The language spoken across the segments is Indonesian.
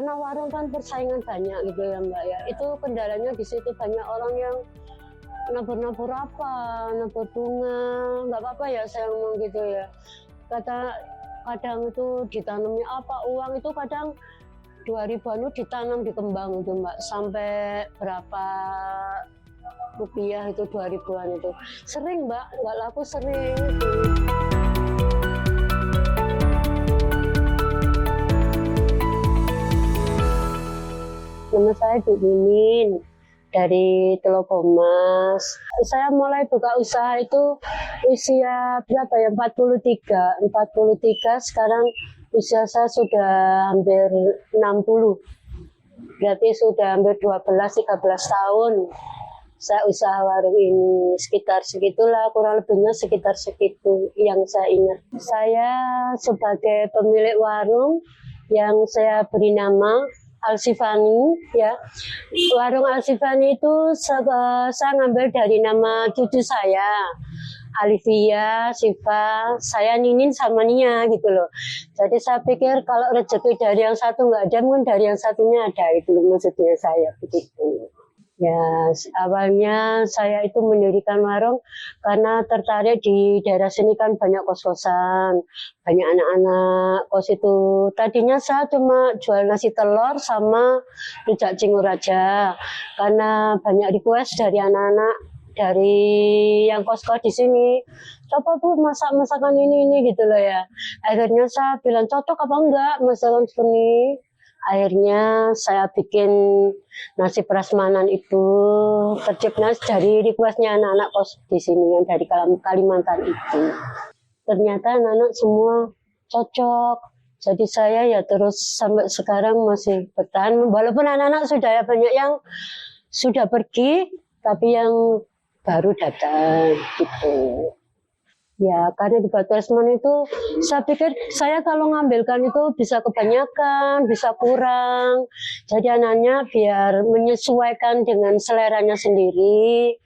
karena warung kan persaingan banyak gitu ya Mbak ya. Itu kendalanya di situ, banyak orang yang nabur-nabur apa, nabur bunga, nggak apa-apa ya saya ngomong gitu ya. Kadang itu ditanami apa, uang itu kadang 2.000-an itu ditanam di kembang itu Mbak, sampai berapa rupiah itu 2.000-an itu. Sering Mbak, nggak laku sering. Nama saya Bu Mimin dari Telogomas. Saya mulai buka usaha itu usia berapa ya? 43. Sekarang usia saya sudah hampir 60. Berarti sudah hampir 12-13 tahun saya usaha warung ini, sekitar segitulah, kurang lebihnya sekitar segitu yang saya ingat. Saya sebagai pemilik warung yang saya beri nama Alsifani, ya. Warung Alsifani itu saya ngambil dari nama cucu saya, Alivia, Siva, saya Ninin sama Nia gitu loh. Jadi saya pikir kalau rezeki dari yang satu nggak ada, mungkin dari yang satunya ada, itu maksudnya saya begitu. Ya, awalnya saya itu mendirikan warung karena tertarik di daerah sini kan banyak kos-kosan, banyak anak-anak kos itu. Tadinya saya cuma jual nasi telur sama rujak cingur aja, karena banyak request dari anak-anak dari yang kos-kos di sini. Coba Bu masak masakan ini gitu loh ya. Akhirnya saya bilang cocok apa enggak masakan seperti. Akhirnya saya bikin nasi prasmanan itu tercipta dari requestnya anak-anak kos di sini yang dari Kalimantan itu. Ternyata anak-anak semua cocok. Jadi saya ya terus sampai sekarang masih bertahan. Walaupun anak-anak sudah banyak yang sudah pergi, tapi yang baru datang gitu. Ya, karena di Batu Esmon itu saya pikir saya kalau ngambilkan itu bisa kebanyakan, bisa kurang. Jadi anaknya biar menyesuaikan dengan seleranya sendiri,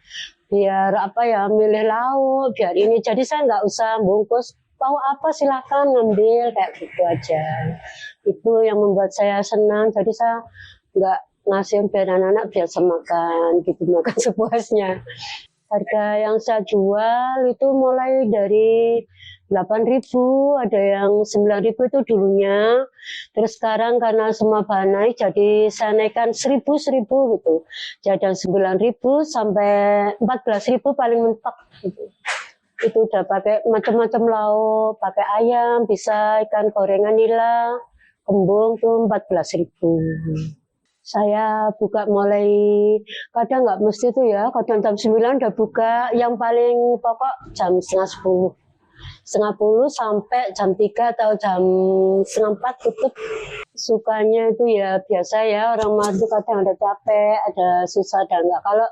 biar apa ya, milih lauk, biar ini. Jadi saya nggak usah bungkus, mau apa silakan ngambil, kayak gitu aja. Itu yang membuat saya senang, jadi saya nggak ngasih biar anak-anak biasa makan, gitu, makan sepuasnya. Harga yang saya jual itu mulai dari 8.000, ada yang 9.000 itu dulunya. Terus sekarang karena semua bahan naik, jadi saya naikkan 1.000 gitu. Jadi 9.000 sampai 14.000 paling mentok gitu. Itu udah pakai macam-macam lauk, pakai ayam, bisa ikan gorengan nila, kembung tuh 14.000. Saya buka mulai, kadang nggak mesti tuh ya, kadang jam 9 udah buka, yang paling pokok jam setengah 10 sampai jam 3 atau jam setengah 4 tutup. Sukanya itu ya biasa ya, orang mah itu kadang ada capek, ada susah, ada enggak. Kalau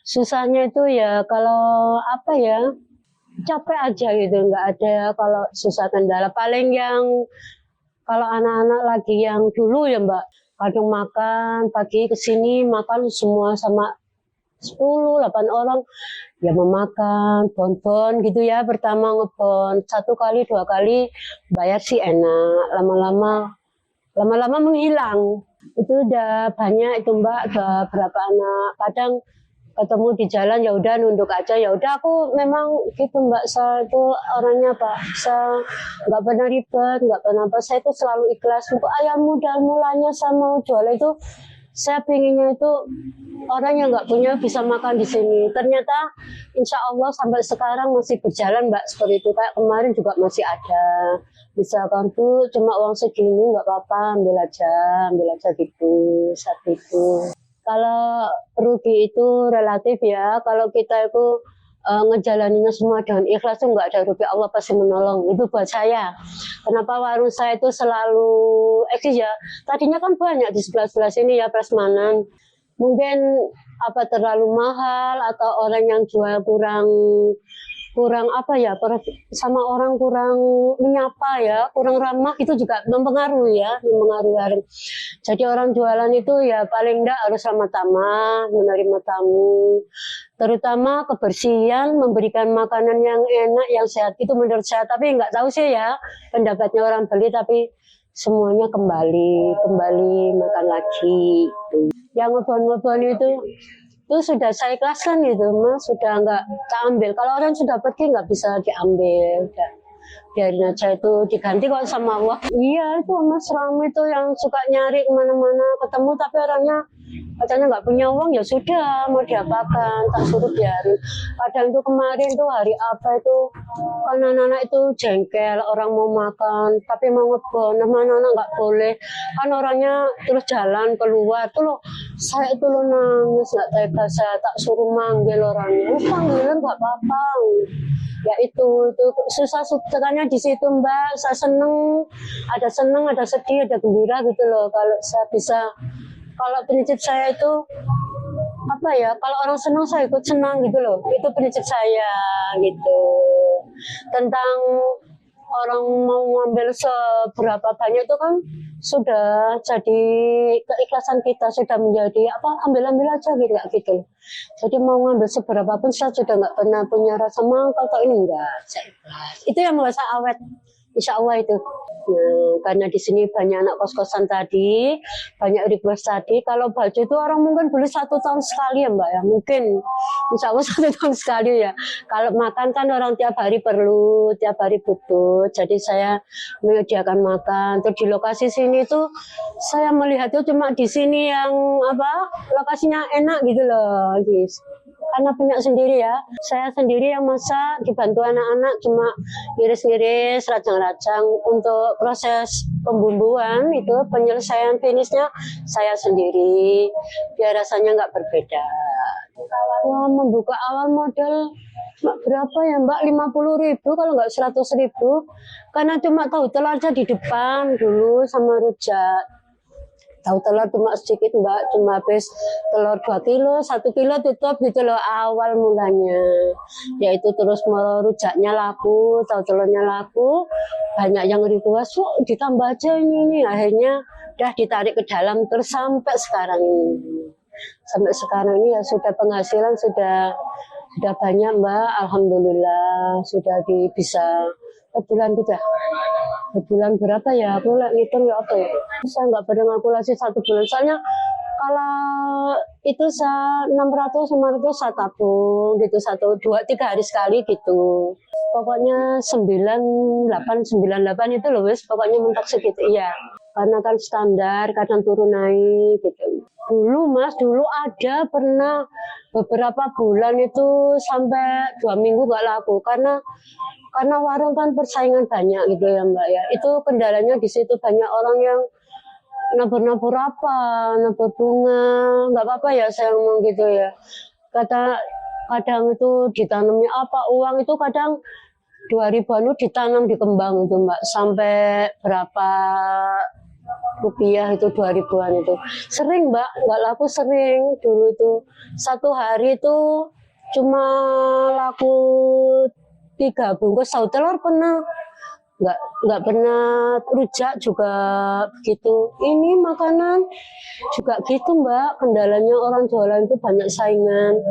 susahnya itu ya kalau apa ya, capek aja gitu, nggak ada kalau susah kendala. Paling yang kalau anak-anak lagi yang dulu ya Mbak, kadang makan, pagi kesini makan semua sama 8 orang. Ya memakan, bonbon gitu ya, pertama ngebon, 1 kali, 2 kali, bayar sih enak, lama-lama menghilang. Itu udah banyak itu Mbak, udah berapa anak, kadang ketemu di jalan ya udah nunduk aja, ya udah aku memang gitu Mbak, saya itu orangnya Pak, saya nggak pernah ribet, nggak pernah apa, saya itu selalu ikhlas. Untuk ayam modal mulanya saya mau jual itu, saya pinginnya itu orang yang nggak punya bisa makan di sini. Ternyata insya Allah sampai sekarang masih berjalan Mbak, seperti itu. Kayak kemarin juga masih ada, misalkan tuh cuma uang segini nggak apa-apa, ambil aja gitu saat itu. Kalau rugi itu relatif ya, kalau kita itu ngejalaninnya semua dengan ikhlas tuh nggak ada rugi, Allah pasti menolong. Itu buat saya. Kenapa warung saya itu selalu eksis ya? Tadinya kan banyak di sebelah-sebelah sini ya prasmanan. Mungkin apa terlalu mahal atau orang yang jual kurang apa ya, sama orang kurang menyapa ya, kurang ramah, itu juga mempengaruhi warung. Jadi orang jualan itu ya paling enggak harus ramah tamah, menerima tamu, terutama kebersihan, memberikan makanan yang enak, yang sehat, itu menurut saya. Tapi nggak tahu sih ya pendapatnya orang beli, tapi semuanya kembali makan lagi. Yang ngebon itu sudah saya ikhlaskan itu mas, sudah nggak tak ambil. Kalau orang sudah pergi nggak bisa diambil, biarin aja itu diganti kok sama Allah. Iya itu mas, ramai itu yang suka nyari kemana-mana ketemu tapi orangnya katanya nggak punya uang, ya sudah mau diapakan, tak suruh biarin. Kadang itu kemarin tuh hari apa itu kan anak-anak itu jengkel orang mau makan tapi mau ngebon, anak-anak nggak boleh kan, orangnya terus jalan keluar tuh loh. Saya itu lo nangis nggak tega, saya tak suruh manggil orangnya, panggilan nggak apa-apa. Ya itu susah sukanya di situ mbak. Saya seneng ada sedih ada gembira gitu loh. Kalau saya bisa, kalau prinsip saya itu apa ya, kalau orang senang saya ikut senang gitu loh, itu prinsip saya gitu. Tentang orang mau ngambil seberapa banyak itu kan sudah jadi keikhlasan kita, sudah menjadi apa, ambil aja gitu, gak gitu. Jadi mau ngambil seberapa pun saya sudah nggak pernah punya rasa mangkal atau ini, enggak, saya ikhlas. Itu yang membuat saya awet, insya Allah itu. Nah, karena di sini banyak anak kos-kosan tadi, banyak request tadi. Kalau baju itu orang mungkin beli 1 tahun sekali ya mbak ya, mungkin insya Allah 1 tahun sekali ya. Kalau makan kan orang tiap hari perlu, tiap hari butuh. Jadi saya menyediakan makan. Terus di lokasi sini tuh saya melihat itu cuma di sini yang apa, lokasinya enak gitu loh, guys. Karena punya sendiri ya, saya sendiri yang masak, dibantu anak-anak cuma ngiris-ngiris, rajang-rajang. Untuk proses pembumbuan itu penyelesaian finishnya saya sendiri, biar rasanya nggak berbeda. Wah, membuka awal modal berapa ya mbak, 50.000 kalau nggak 100.000, karena cuma tahu telur aja di depan dulu sama rujak. Tahu telur cuma sedikit mbak, cuma habis telur 2 kilo, 1 kilo tutup gitu loh awal mulanya. Yaitu terus rujaknya laku, tahu telurnya laku, banyak yang request, ditambah aja ini. Akhirnya udah ditarik ke dalam terus sampai sekarang ini. Sampai sekarang ini ya sudah penghasilan sudah banyak mbak, alhamdulillah sudah bisa bulan juga. Bulan berapa ya? Aku ngitung ya apa ya? Saya nggak pernah kalkulasi 1 bulan. Soalnya kalau itu saya 600-500 saya tabung gitu, 1, 2, 3 hari sekali gitu. Pokoknya 98 itu loh wis, pokoknya mentok segitu iya. Karena kan standar, kadang turun naik gitu. Dulu ada pernah beberapa bulan itu sampai 2 minggu nggak laku karena warung kan persaingan banyak gitu ya mbak ya. Itu kendalanya di situ, banyak orang yang nabur nabur bunga, nggak apa-apa ya saya ngomong gitu ya. Kadang itu ditanamnya apa, uang itu kadang 2.000-an itu ditanam di kembang itu mbak, sampai berapa rupiah itu 2.000-an itu. Sering mbak, nggak laku sering. Dulu itu 1 hari itu cuma laku 3 bungkus tahu telur pernah, nggak pernah. Rujak juga begitu. Ini makanan juga gitu mbak, kendalanya orang jualan itu banyak saingan,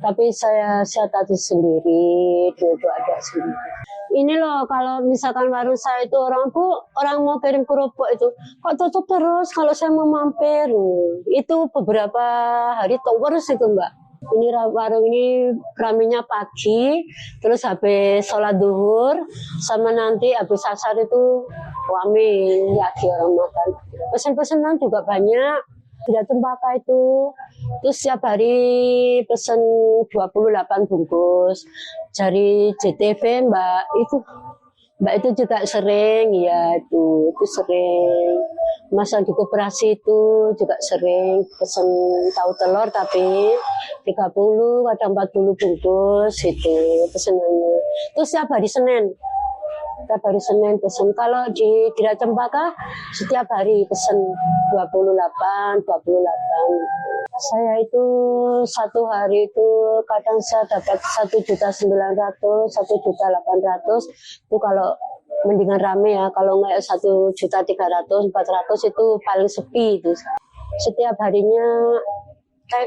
tapi saya siasati sendiri, itu ada sendiri. Ini loh, kalau misalkan warung saya itu orang mau kirim kerupuk itu kok tutup terus kalau saya mau mampir, itu beberapa hari terus itu mbak. Ini warung ini ramenya pagi, terus habis sholat duhur, sama nanti habis asar itu rame lagi orang makan. Pesan-pesanan juga banyak, tidak cempaka itu. Terus setiap hari pesan 28 bungkus. Dari JTV Mbak itu juga sering, ya itu sering. Masa di koperasi itu juga sering pesen tahu telur, tapi 30 kadang 40 bungkus itu pesenannya. Terus setiap hari Senin pesen. Kalau di Gera Cempaka setiap hari pesen 28. Saya itu 1 hari itu kadang saya dapat 1.900.000, 1.800.000 itu kalau mendingan rame ya. Kalau nggak 1.300.000, 400 itu paling sepi itu. Setiap harinya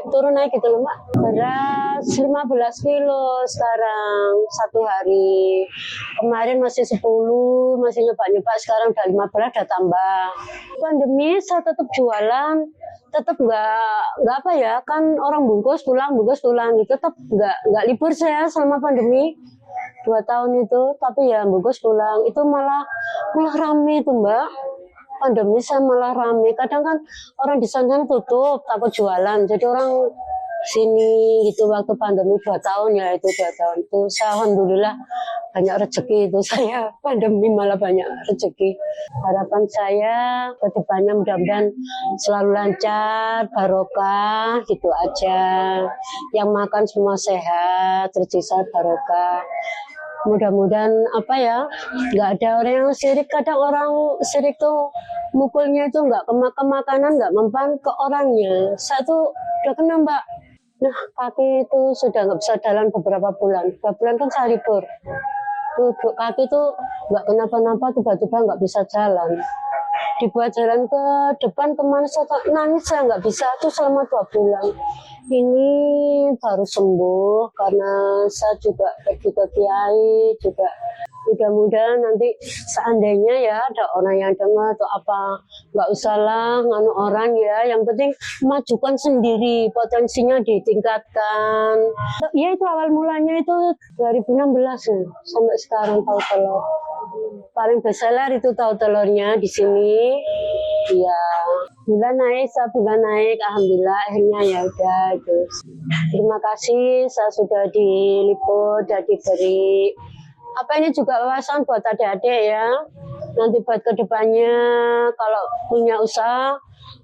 turun naik gitu loh Mbak. Beras 15 kilo sekarang satu hari. Kemarin masih 10, masih nyoba-nyoba, sekarang udah 15, udah tambah. Pandemi saya tetap jualan, tetap nggak apa ya, kan orang bungkus pulang gitu, tetap nggak libur saya selama pandemi 2 tahun itu, tapi ya bungkus pulang itu malah rame itu Mbak. Pandemi saya malah rame, kadang kan orang di sana tutup takut jualan, jadi orang sini gitu waktu pandemi 2 tahun ya, itu 2 tahun itu saya alhamdulillah banyak rezeki itu saya pandemi malah banyak rezeki. Harapan saya ke depannya mudah-mudahan selalu lancar, barokah gitu aja, yang makan semua sehat, rezeki sehat, barokah. Mudah-mudahan apa ya, nggak ada orang yang sirik. Kadang orang sirik tuh mukulnya itu nggak ke makanan, nggak mempan ke orangnya. Saya tuh udah kena Mbak. Nah kaki itu sudah nggak bisa jalan beberapa bulan kan saya libur. Tuh kaki tuh nggak kenapa-napa, tiba-tiba nggak bisa jalan. Dibuat jalan ke depan kemana saya nangis, saya nggak bisa tuh selama 2 bulan. Ini baru sembuh karena saya juga pergi ke kiai juga. Mudah-mudahan nanti seandainya ya ada orang yang dengar atau apa, nggak usah lah nganu orang ya, yang penting majukan sendiri, potensinya ditingkatkan. Ya itu awal mulanya itu 2016 ya, sampai sekarang tahu telur. Paling bestseller itu tahu telurnya di sini. Ya, bulan naik, alhamdulillah akhirnya ya udah itu. Terima kasih, saya sudah diliput, sudah diberi. Apa ini juga wawasan buat adik-adik ya. Nanti buat kedepannya kalau punya usaha,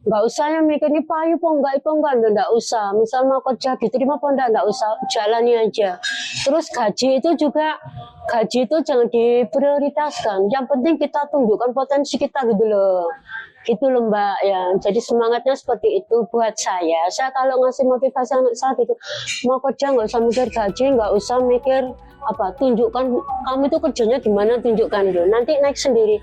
nggak usah yang mikir ini payu enggak, enggak usah. Misal mau kerja diterima enggak usah, jalani aja. Terus gaji itu jangan diprioritaskan. Yang penting kita tunjukkan potensi kita gitu loh. Gitu loh Mbak ya. Jadi semangatnya seperti itu buat saya. Saya kalau ngasih motivasi anak saya gitu, mau kerja nggak usah mikir gaji, nggak usah mikir apa, tunjukkan kamu itu kerjanya gimana, tunjukkan dulu, nanti naik sendiri.